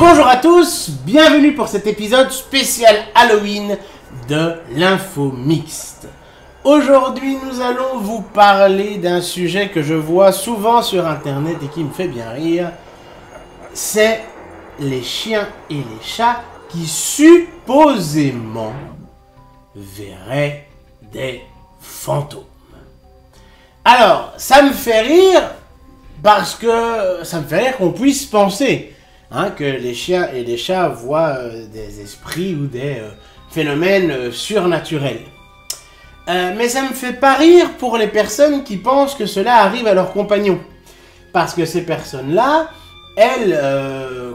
Bonjour à tous, bienvenue pour cet épisode spécial Halloween de l'info mixte. Aujourd'hui, nous allons vous parler d'un sujet que je vois souvent sur internet et qui me fait bien rire. C'est les chiens et les chats qui supposément verraient des fantômes. Alors, ça me fait rire parce que ça me fait rire qu'on puisse penser que les chiens et les chats voient des esprits ou des phénomènes surnaturels. Mais ça me fait pas rire pour les personnes qui pensent que cela arrive à leurs compagnons. Parce que ces personnes-là, elles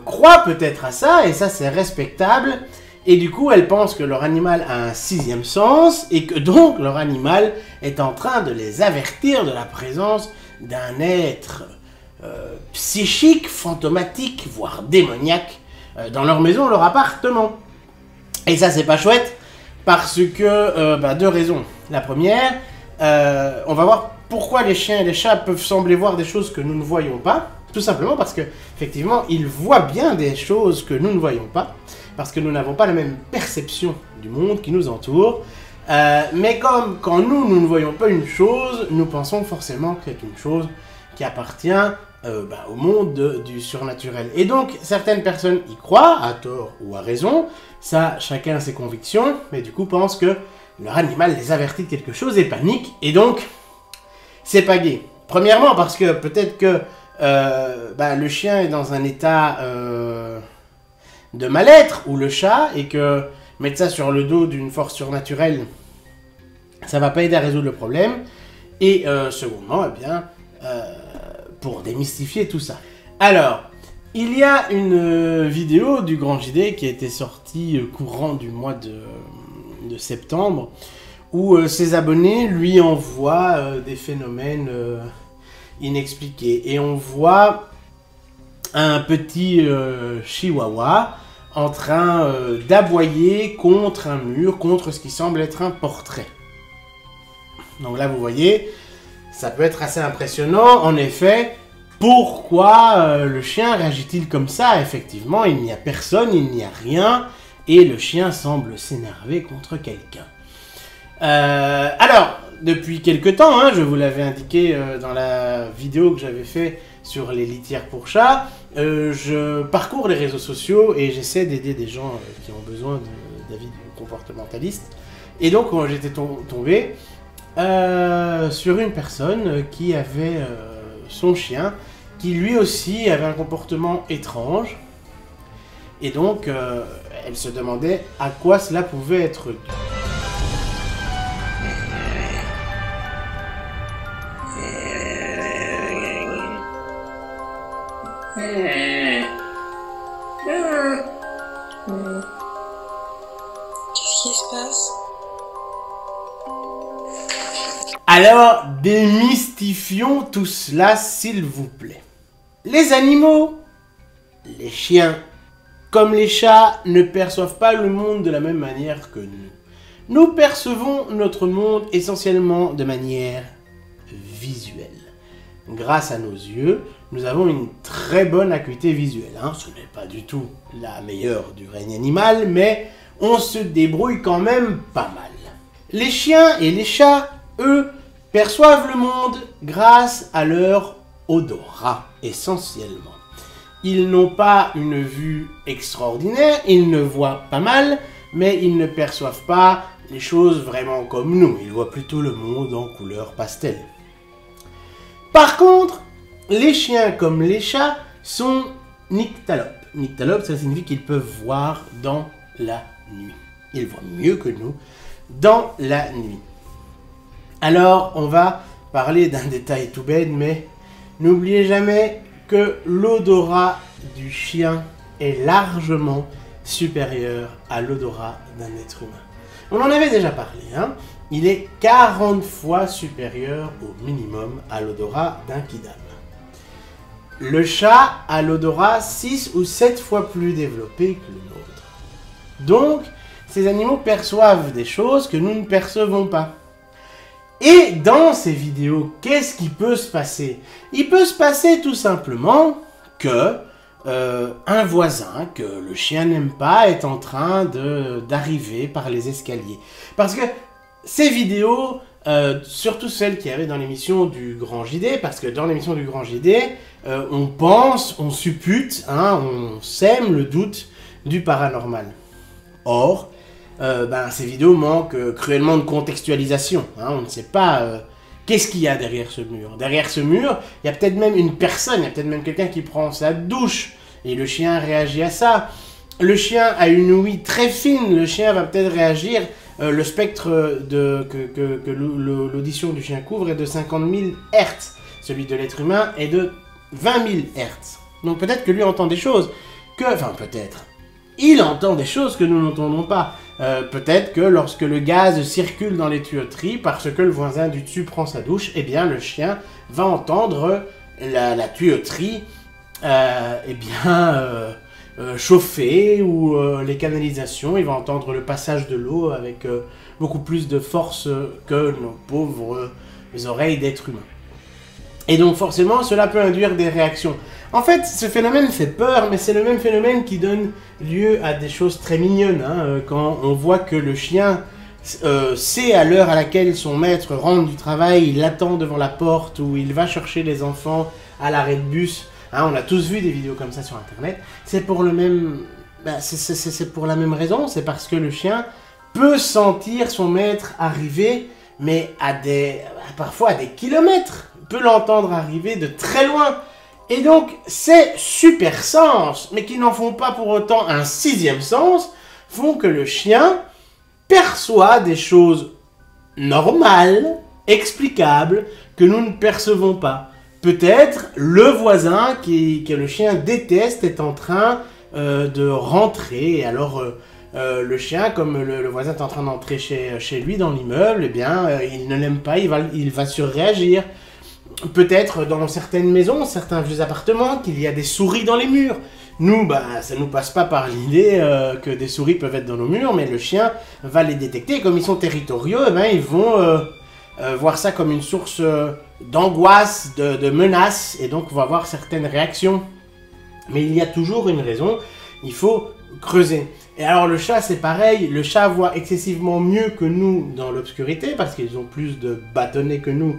croient peut-être à ça, et ça c'est respectable, et du coup elles pensent que leur animal a un sixième sens, et que donc leur animal est en train de les avertir de la présence d'un être psychique, fantomatique, voire démoniaque, dans leur maison, leur appartement. Et ça c'est pas chouette, parce que, deux raisons. La première, on va voir pourquoi les chiens et les chats peuvent sembler voir des choses que nous ne voyons pas. Tout simplement parce que, effectivement, ils voient bien des choses que nous ne voyons pas, parce que nous n'avons pas la même perception du monde qui nous entoure. Mais comme quand nous ne voyons pas une chose, nous pensons forcément que c'est une chose qui appartient au monde du surnaturel. Et donc, certaines personnes y croient, à tort ou à raison, ça, chacun a ses convictions, mais du coup pensent que leur animal les avertit de quelque chose et panique, et donc, c'est pas gai. Premièrement, parce que peut-être que le chien est dans un état de mal-être, ou le chat, et que mettre ça sur le dos d'une force surnaturelle, ça va pas aider à résoudre le problème. Et secondement, pour démystifier tout ça. Alors, il y a une vidéo du Grand JD qui a été sortie courant du mois de septembre, où ses abonnés lui envoient des phénomènes inexpliqués. Et on voit un petit chihuahua en train d'aboyer contre un mur, contre ce qui semble être un portrait. Donc là, vous voyez, ça peut être assez impressionnant. En effet, pourquoi le chien réagit-il comme ça? Effectivement, il n'y a personne, il n'y a rien, et le chien semble s'énerver contre quelqu'un. Alors, depuis quelque temps, je vous l'avais indiqué dans la vidéo que j'avais fait sur les litières pour chats, je parcours les réseaux sociaux et j'essaie d'aider des gens qui ont besoin d'avis du comportementaliste. Et donc, j'étais tombé sur une personne qui avait son chien, qui lui aussi avait un comportement étrange. Et donc, elle se demandait à quoi cela pouvait être dû. Qu'est-ce qui se passe? Alors, démystifions tout cela, s'il vous plaît. Les animaux, les chiens, comme les chats, ne perçoivent pas le monde de la même manière que nous. Nous percevons notre monde essentiellement de manière visuelle. Grâce à nos yeux, nous avons une très bonne acuité visuelle. Ce n'est pas du tout la meilleure du règne animal, mais on se débrouille quand même pas mal. Les chiens et les chats, eux, perçoivent le monde grâce à leur odorat, essentiellement. Ils n'ont pas une vue extraordinaire, ils ne voient pas mal, mais ils ne perçoivent pas les choses vraiment comme nous. Ils voient plutôt le monde en couleur pastel. Par contre, les chiens comme les chats sont nyctalopes. Nyctalopes, ça signifie qu'ils peuvent voir dans la nuit. Ils voient mieux que nous dans la nuit. Alors, on va parler d'un détail tout bête, mais n'oubliez jamais que l'odorat du chien est largement supérieur à l'odorat d'un être humain. On en avait déjà parlé, Il est 40 fois supérieur au minimum à l'odorat d'un kidam. Le chat a l'odorat 6 ou 7 fois plus développé que le nôtre. Donc, ces animaux perçoivent des choses que nous ne percevons pas. Et dans ces vidéos, qu'est-ce qui peut se passer? Il peut se passer tout simplement que un voisin que le chien n'aime pas est en train d'arriver par les escaliers. Parce que ces vidéos, surtout celles qu'il y avait dans l'émission du Grand JD, parce que dans l'émission du Grand JD, on pense, on suppute, hein, on sème le doute du paranormal. Or, ces vidéos manquent cruellement de contextualisation. Hein, on ne sait pas qu'est-ce qu'il y a derrière ce mur. Derrière ce mur, il y a peut-être même une personne, il y a peut-être même quelqu'un qui prend sa douche, et le chien réagit à ça. Le chien a une ouïe très fine, le chien va peut-être réagir. Le spectre que l'audition du chien couvre est de 50 000 Hz. Celui de l'être humain est de 20 000 Hz. Donc peut-être que lui entend des choses enfin peut-être. Il entend des choses que nous n'entendons pas. Peut-être que lorsque le gaz circule dans les tuyauteries, parce que le voisin du dessus prend sa douche, eh bien le chien va entendre la tuyauterie chauffer ou les canalisations. Il va entendre le passage de l'eau avec beaucoup plus de force que nos pauvres oreilles d'êtres humains. Et donc forcément, cela peut induire des réactions. En fait, ce phénomène fait peur, mais c'est le même phénomène qui donne lieu à des choses très mignonnes. Hein, quand on voit que le chien sait à l'heure à laquelle son maître rentre du travail, il l'attend devant la porte ou il va chercher les enfants à l'arrêt de bus. Hein, on a tous vu des vidéos comme ça sur internet. C'est pour le même, c'est pour la même raison. C'est parce que le chien peut sentir son maître arriver, mais parfois à des kilomètres. Peut l'entendre arriver de très loin. Et donc, ces super sens, mais qui n'en font pas pour autant un sixième sens, font que le chien perçoit des choses normales, explicables, que nous ne percevons pas. Peut-être le voisin que le chien déteste est en train de rentrer. Et alors, le chien, comme le voisin est en train d'entrer chez lui dans l'immeuble, eh bien, il ne l'aime pas, il va surréagir. Peut-être dans certaines maisons, certains vieux appartements, qu'il y a des souris dans les murs. Nous, ça ne nous passe pas par l'idée que des souris peuvent être dans nos murs, mais le chien va les détecter. Et comme ils sont territoriaux, eh bien, ils vont voir ça comme une source d'angoisse, de menace, et donc on va avoir certaines réactions. Mais il y a toujours une raison, il faut creuser. Et alors le chat, c'est pareil, le chat voit excessivement mieux que nous dans l'obscurité, parce qu'ils ont plus de bâtonnets que nous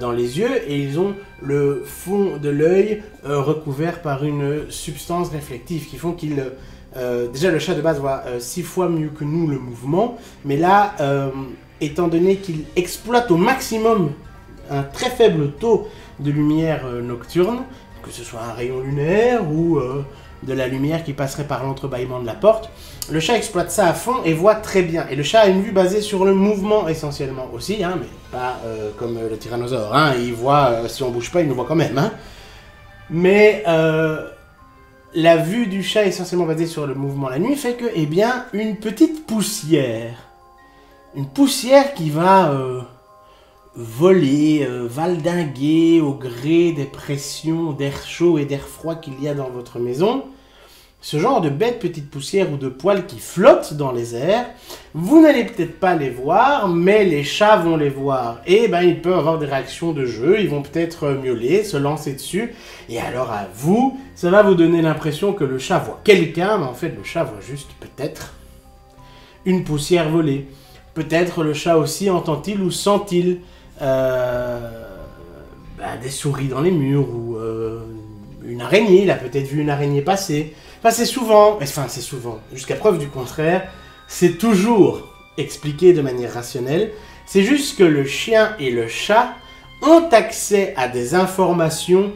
dans les yeux, et ils ont le fond de l'œil recouvert par une substance réflective qui font qu'ils... déjà le chat de base voit 6 fois mieux que nous le mouvement, mais là, étant donné qu'il exploite au maximum un très faible taux de lumière nocturne, que ce soit un rayon lunaire ou de la lumière qui passerait par l'entrebâillement de la porte, le chat exploite ça à fond et voit très bien. Et le chat a une vue basée sur le mouvement essentiellement aussi, hein, mais pas comme le tyrannosaure. Hein, il voit, si on bouge pas, il nous voit quand même. Hein. Mais la vue du chat essentiellement basée sur le mouvement la nuit fait que, eh bien, une petite poussière qui va voler, valdinguer au gré des pressions d'air chaud et d'air froid qu'il y a dans votre maison, ce genre de bêtes petites poussières ou de poils qui flottent dans les airs, vous n'allez peut-être pas les voir, mais les chats vont les voir. Et ils peuvent avoir des réactions de jeu, ils vont peut-être miauler, se lancer dessus, et alors à vous, ça va vous donner l'impression que le chat voit quelqu'un, mais en fait le chat voit juste peut-être une poussière voler. Peut-être le chat aussi entend-il ou sent-il des souris dans les murs ou une araignée, il a peut-être vu une araignée passer. C'est souvent, jusqu'à preuve du contraire, c'est toujours expliqué de manière rationnelle. C'est juste que le chien et le chat ont accès à des informations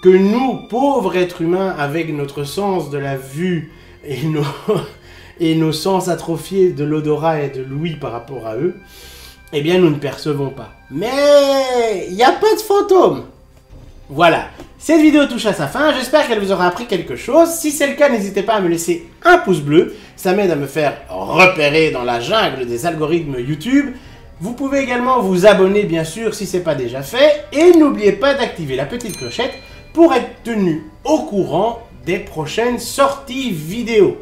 que nous, pauvres êtres humains, avec notre sens de la vue et nos sens atrophiés de l'odorat et de l'ouïe par rapport à eux, eh bien nous ne percevons pas. Mais il n'y a pas de fantômes. Voilà, cette vidéo touche à sa fin, j'espère qu'elle vous aura appris quelque chose. Si c'est le cas, n'hésitez pas à me laisser un pouce bleu, ça m'aide à me faire repérer dans la jungle des algorithmes YouTube. Vous pouvez également vous abonner bien sûr si ce n'est pas déjà fait, et n'oubliez pas d'activer la petite clochette pour être tenu au courant des prochaines sorties vidéo.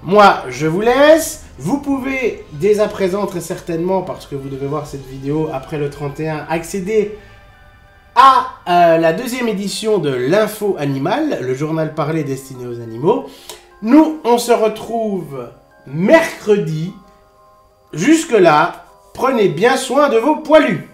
Moi, je vous laisse. Vous pouvez, dès à présent, très certainement, parce que vous devez voir cette vidéo après le 31, accéder à la deuxième édition de l'Info Animal, le journal parlé destiné aux animaux. Nous, on se retrouve mercredi. Jusque-là, prenez bien soin de vos poilus.